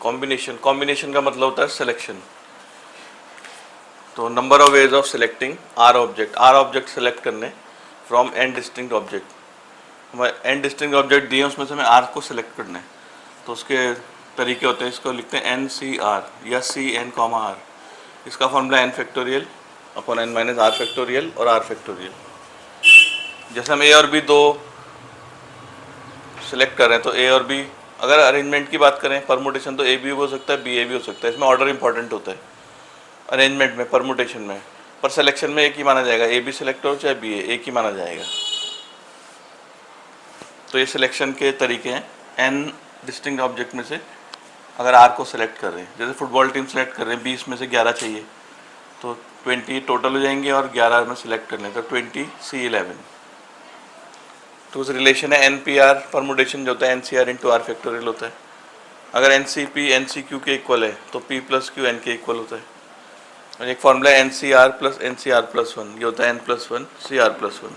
Combination, combination का मतलब होता है सिलेक्शन। तो number of ways of selecting R object select करने फ्रॉम एन डिस्टिंक्ट ऑब्जेक्ट। हमारे एन डिस्टिंक्ट ऑब्जेक्ट दिए उसमें से हमें आर को सिलेक्ट करना है, तो उसके तरीके होते हैं। इसको लिखते हैं एन सी आर या सी एन कॉमा आर। इसका formula N factorial upon N minus R factorial और आर फैक्टोरियल। जैसे हम ए और बी दो सिलेक्ट कर रहे हैं, तो ए और बी, अगर अरेंजमेंट की बात करें परमुटेशन, तो ए बी हो सकता है, बी ए भी हो सकता है। इसमें ऑर्डर इंपॉर्टेंट होता है अरेंजमेंट में, परमुटेशन में। पर सिलेक्शन में एक ही माना जाएगा, ए बी सिलेक्ट हो चाहे बी ए, एक ही माना जाएगा। तो ये सिलेक्शन के तरीके हैं एन डिस्टिंक्ट ऑब्जेक्ट में से अगर आर को सिलेक्ट कर रहे हैं। जैसे फुटबॉल टीम सेलेक्ट कर रहे हैं, 20 में से 11 चाहिए, तो 20 टोटल हो जाएंगे और 11 में सिलेक्ट करने, तो 20 C11। तो उस रिलेशन है एन पी आर परमुटेशन जो होता है N C R into R factorial होता है। अगर N C P N C Q के इक्वल है तो पी प्लस क्यू एन के इक्वल होता है। और एक formula N C R plus N C R plus one, ये होता है N plus one C R plus one.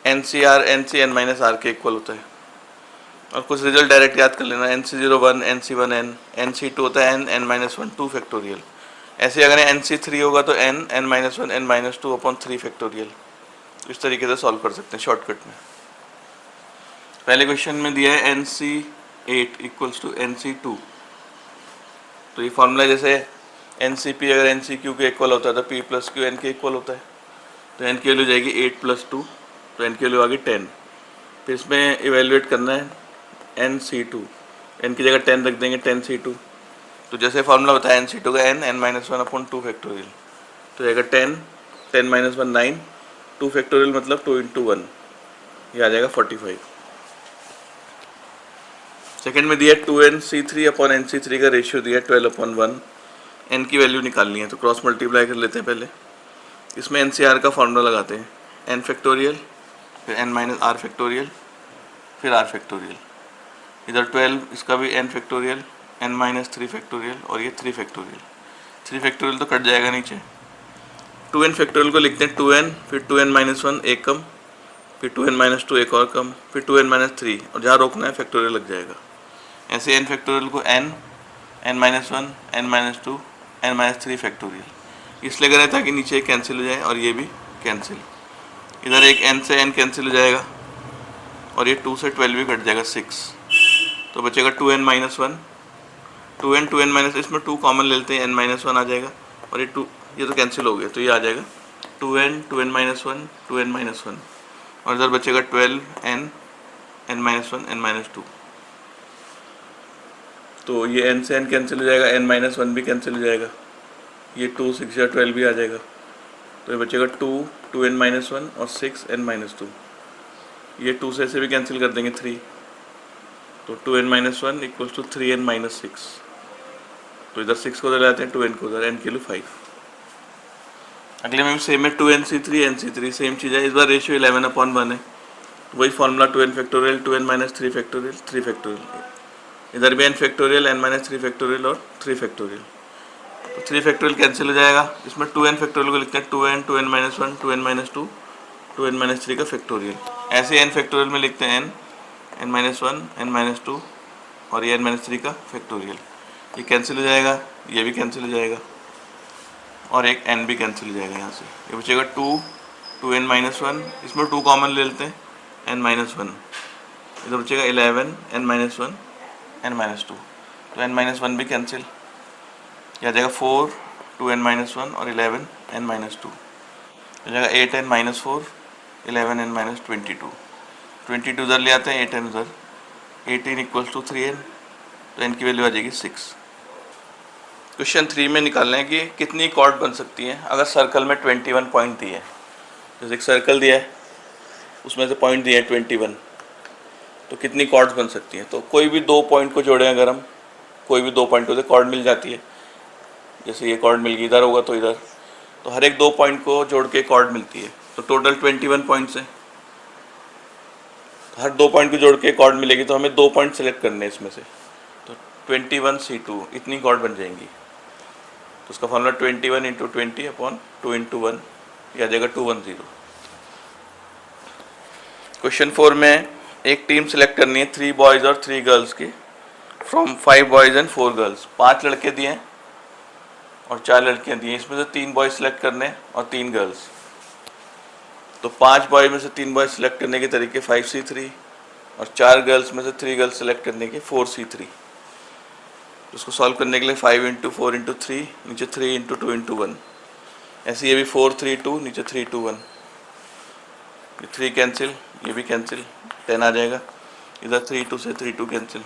N C R N C N minus R के इक्वल होता है। और कुछ रिजल्ट डायरेक्ट याद कर लेना, N C zero one N C one N C two होता है N N minus one two factorial. ऐसे अगर एन सी थ्री होगा तो N N minus one N minus two upon three factorial. इस तरीके से सॉल्व कर सकते हैं शॉर्टकट में। पहले क्वेश्चन में दिया है N C eight equals to N C two, तो ये फॉर्मूला जैसे एन सी पी अगर एन सी क्यू के इक्वल होता है तो पी प्लस क्यू एन के इक्वल होता है। तो एन की वैल्यू जाएगी 8 प्लस 2, तो एन की वैल्यू आ गई 10। फिर इसमें इवेल्युएट करना है एन सी टू, एन की जगह 10 रख देंगे 10 सी टू। तो जैसे फॉर्मूला बताया एन सी टू का N N minus one upon two factorial, तो जाएगा 10 10 माइनस वन 9, टू फैक्टोरियल मतलब 2 इंटू वन, ये आ जाएगा 45। सेकेंड में दिया 2nc3 अपॉन nc3 का रेशियो दिया 12/1। n की वैल्यू निकालनी है तो क्रॉस मल्टीप्लाई कर लेते हैं पहले। इसमें NCR का फॉर्मूला लगाते हैं, n फैक्टोरियल फिर n माइनस आर फैक्टोरियल फिर r फैक्टोरियल। इधर 12, इसका भी n factorial n minus three factorial और ये 3 फैक्टोरियल। 3 फैक्टोरियल तो कट जाएगा नीचे। 2n फैक्टोरियल को लिखते हैं 2n फिर 2n माइनस वन एक कम, फिर 2n माइनस टू एक और कम, फिर 2n माइनस थ्री, और जहाँ रोकना है फैक्टोरियल लग जाएगा। ऐसे n फैक्टोरियल को n n minus one n minus two n minus three factorial इसलिए करें ताकि नीचे कैंसिल हो जाए और ये भी कैंसिल। इधर एक n से n कैंसिल हो जाएगा और ये 2 से 12 भी कट जाएगा 6, तो बचेगा 2n minus one 2n minus, इसमें 2 कॉमन ले लेते हैं, n माइनस वन आ जाएगा और ये 2, ये तो कैंसिल हो गया, तो ये आ जाएगा 2n minus one 2n minus one, और इधर बचेगा 12n n minus one n minus two. तो ये n से n कैंसिल हो जाएगा, n माइनस वन भी कैंसिल हो जाएगा, ये 2 6 या 12 भी आ जाएगा, तो ये बचेगा 2n माइनस वन और 6n माइनस टू। ये 2 से ऐसे भी कैंसिल कर देंगे 3, तो 2n minus one equals to 3n minus six. तो इधर 6 को उधर लाते हैं, 2n को उधर, n के लिए 5। अगले में भी सेम है 2nc3 सेम चीज़ है, इस बार रेशियो 11/1 है, तो वही formula 2n factorial 2n minus three factorial 3 factorial. इधर भी n factorial n minus three factorial और 3 फैक्टोरियल, तो 3 फैक्टोरियल कैंसिल हो जाएगा। इसमें 2n फैक्टोरियल को लिखते हैं 2n minus one 2n minus two 2n minus three का फैक्टोरियल। ऐसे n फैक्टोरियल में लिखते हैं n minus one n minus two और ये n माइनस थ्री का फैक्टोरियल। ये कैंसिल हो जाएगा, ये भी कैंसिल हो जाएगा और एक n भी कैंसिल हो जाएगा यहाँ से। ये बचेगा 2n माइनस वन, इसमें 2 कॉमन ले लेते हैं, n माइनस वन, इधर बचेगा 11 n minus one n minus two, तो n माइनस वन भी कैंसिल, यह आ जाएगा 4 2n माइनस वन और 11 n माइनस टू, हो जाएगा 8n minus four 11 n minus 22 उधर ले आते हैं, 8n उधर, 18 इक्वल्स टू 3n, तो n की वैल्यू आ जाएगी 6। क्वेश्चन 3 में निकालना है कि कितनी कॉर्ड बन सकती हैं अगर सर्कल में 21 पॉइंट दिए हैं। जैसे एक सर्कल दिया है उसमें से पॉइंट दिए हैं 21, तो कितनी कॉर्ड्स बन सकती हैं। तो कोई भी 2 पॉइंट को जोड़ें, अगर हम कोई भी 2 पॉइंट को, तो कॉर्ड मिल जाती है। जैसे ये कॉर्ड मिल गई, इधर होगा तो इधर, तो हर एक 2 पॉइंट को जोड़ के कॉर्ड मिलती है, तो टोटल 21 पॉइंट्स हैं। हर 2 पॉइंट को जोड़ के कॉर्ड मिलेगी, तो हमें 2 पॉइंट सेलेक्ट करने हैं इसमें से, तो 21C2 इतनी कॉर्ड बन जाएंगी। तो उसका फॉर्मूला 21 इंटू 20 अपॉन 2 इंटू 1, यह आ जाएगा 210। क्वेश्चन 4 में एक टीम सेलेक्ट करनी है 3 बॉयज़ और 3 गर्ल्स की फ्रॉम 5 बॉयज़ एंड 4 गर्ल्स, 5 लड़के दिए हैं और 4 लड़कियां दी हैं। इसमें से 3 बॉयज़ सेलेक्ट करने हैं और 3 गर्ल्स। तो 5 बॉय में से 3 बॉयज़ सेलेक्ट करने के तरीके 5C3 और 4 गर्ल्स में से 3 गर्ल्स सेलेक्ट करने के 4C3। उसको सॉल्व करने के लिए 5 इंटू 4 इंटू 3, नीचे 3 इंटू 2 इंटू 1। ऐसे ये भी 4 3 2, नीचे 3 2 1, ये 3 कैंसिल, ये भी कैंसिल, 10 आ जाएगा। इधर 3 2 से 3 2 कैंसिल,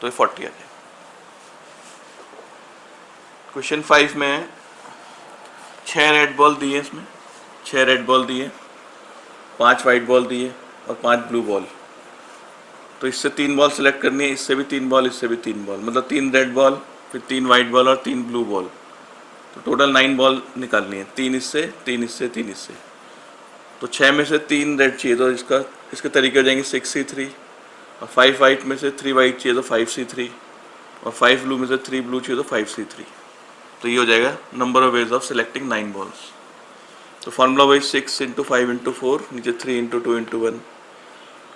तो ये 40 आ जाएगा। क्वेश्चन 5 में 6 रेड बॉल दिए, इसमें 6 रेड बॉल दिए, 5 वाइट बॉल दिए और 5 ब्लू बॉल। तो इससे 3 बॉल सेलेक्ट करनी है, इससे भी 3 बॉल, इससे भी 3 बॉल, मतलब 3 रेड बॉल, फिर 3 वाइट बॉल और 3 ब्लू बॉल। तो टोटल 9 बॉल निकालनी है, 3 इससे, 3 इससे, 3 इससे। तो 6 में से 3 रेड चाहिए, तो इसके तरीके हो जाएंगे 6C3, और 5 वाइट में से 3 वाइट चाहिए तो 5C3, और 5 ब्लू में से 3 ब्लू चाहिए तो 5C3। तो ये हो जाएगा number of ways of selecting 9 balls. तो फार्मूला वही 6 इंटू 5 इंटू 4, नीचे 3 इंटू 2 इंटू 1।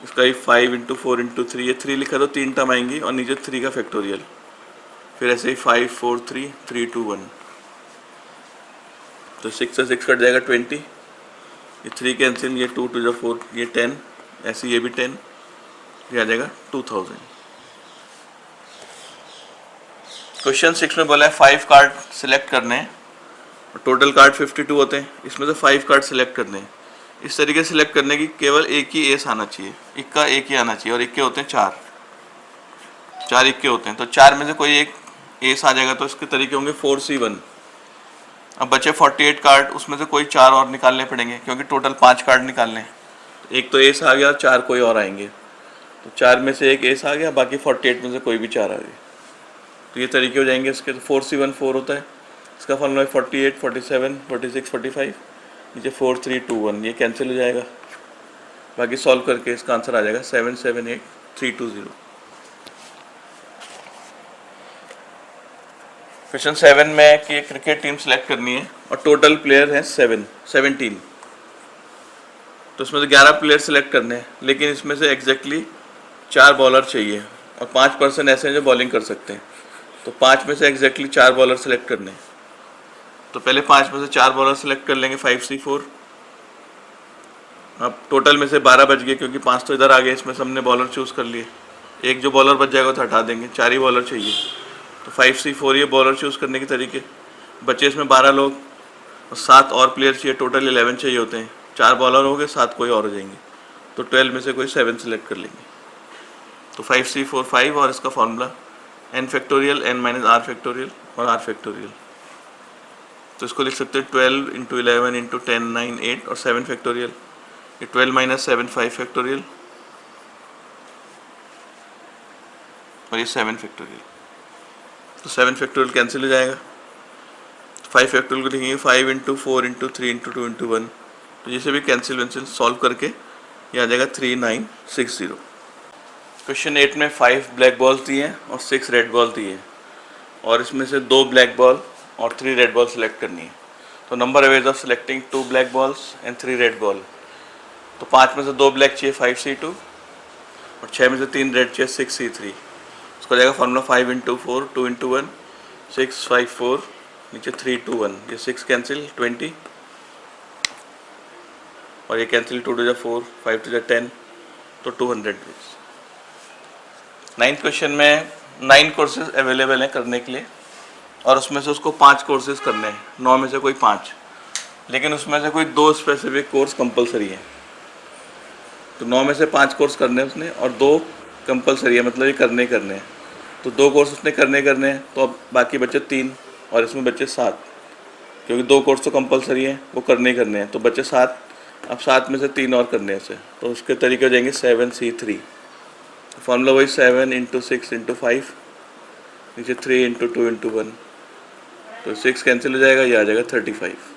इसका ही 5 इंटू 4 इंटू 3, ये 3 लिखा तो 3 टर्म आएंगी और नीचे 3 का फैक्टोरियल। फिर ऐसे ही 5 4 3 3 2 1। तो 6 से 6 कट जाएगा 20, ये 3 कैंसिल, ये 2 2 4, ये 10, ऐसे ये भी 10, ये आ जाएगा 2000। क्वेश्चन 6 में बोला है 5 कार्ड सिलेक्ट करने हैं, टोटल कार्ड 52 होते हैं, इसमें से 5 कार्ड सिलेक्ट करने हैं। इस तरीके से सिलेक्ट करने की केवल एक ही एस आना चाहिए, इक्का एक ही आना चाहिए, और इक्के होते हैं 4 इक्के होते हैं। तो 4 में से कोई एक एस आ जाएगा, तो इसके तरीके होंगे 4C1। अब बचे 48 कार्ड, उसमें से कोई 4 और निकालने पड़ेंगे, क्योंकि टोटल 5 कार्ड निकालने हैं। एक तो एस आ गया, 4 कोई और आएंगे, तो 4 में से एक एस आ गया, बाकी 48 में से कोई भी 4 आ गए। तो ये तरीके हो जाएंगे इसके। तो 4C1 4 होता है, इसका फॉर्मूला है 48 47 46 45, नीचे 4 3 2 1, ये कैंसिल हो जाएगा। बाकी सॉल्व करके इसका आंसर आ जाएगा 7 7 8 3 2 0। क्वेश्चन 7 में कि क्रिकेट टीम सेलेक्ट करनी है और टोटल प्लेयर हैं 17। तो इसमें से 11 प्लेयर सेलेक्ट करने हैं, लेकिन इसमें से एग्जैक्टली 4 बॉलर चाहिए और 5% ऐसे हैं जो बॉलिंग कर सकते हैं। तो 5 में से एग्जैक्टली 4 बॉलर सेलेक्ट करने हैं। तो पहले 5 में से 4 बॉलर सेलेक्ट कर लेंगे 5C4। अब टोटल में से 12 बच गए, क्योंकि 5 तो इधर आ गए, इसमें से हमने बॉलर चूज़ कर लिए। एक जो बॉलर बच जाएगा तो हटा देंगे, 4 ही बॉलर चाहिए। तो 5C4 ये बॉलर चूज़ करने के तरीके। बच्चे इसमें 12 लोग और 7 और प्लेयर चाहिए, टोटल 11 चाहिए होते हैं। 4 बॉलर हो गए, 7 कोई और हो जाएंगे, तो 12 में से कोई 7 सेलेक्ट कर लेंगे। तो 5C4 5, और इसका formula n factorial n minus r factorial और r फैक्टोरियल। तो इसको लिख सकते हैं 12 इंटू 11 इंटू 10 9 8 और 7 फैक्टोरियल। ये 12 माइनस 7 5 फैक्टोरियल और ये 7 फैक्टोरियल। तो 7 फैक्टोरियल कैंसिल हो जाएगा। 5 फैक्टोरियल को लिखेंगे 5 इंटू 4 इंटू 3 इंटू 2 इंटू 1। तो जैसे भी कैंसिल सॉल्व करके ये आ जाएगा 3960। क्वेश्चन 8 में 5 ब्लैक बॉल्स दिए हैं और 6 रेड बॉल दिए हैं, और इसमें से 2 ब्लैक बॉल और 3 रेड बॉल सेलेक्ट करनी है। तो number of ways of selecting 2 black balls and 3 red ball. तो 5 में से 2 ब्लैक चाहिए 5C2, और 6 में से 3 रेड चाहिए 6C3। उसको जाएगा फॉर्मूला 5 इंटू 4 2 इंटू 1 6 5 4, नीचे 3 2 1, ये 6 कैंसिल 20, और ये कैंसिल 2 2 4 5 2 10, तो 200। 9th क्वेश्चन में 9 कोर्सेज अवेलेबल हैं करने के लिए, और उसमें से उसको 5 कोर्सेज करने हैं, 9 में से कोई 5, लेकिन उसमें से कोई 2 स्पेसिफिक कोर्स कंपलसरी है। तो 9 में से 5 कोर्स करने हैं उसने, और 2 कंपलसरी है, मतलब ये करने हैं। तो 2 कोर्स उसने करने हैं, तो अब बाकी बचे 3 और इसमें बचे 7, क्योंकि 2 कोर्स तो कंपलसरी हैं, वो करने हैं, तो बचे 7। अब 7 में से 3 और करने हैं उसे, तो उसके तरीके हो जाएंगे 7C3। फॉर्मूला वही 7 इंटू 6 इंटू 5, नीचे 3 इंटू 2 इंटू 1, तो 6 कैंसिल हो जाएगा, ये आ जाएगा 35।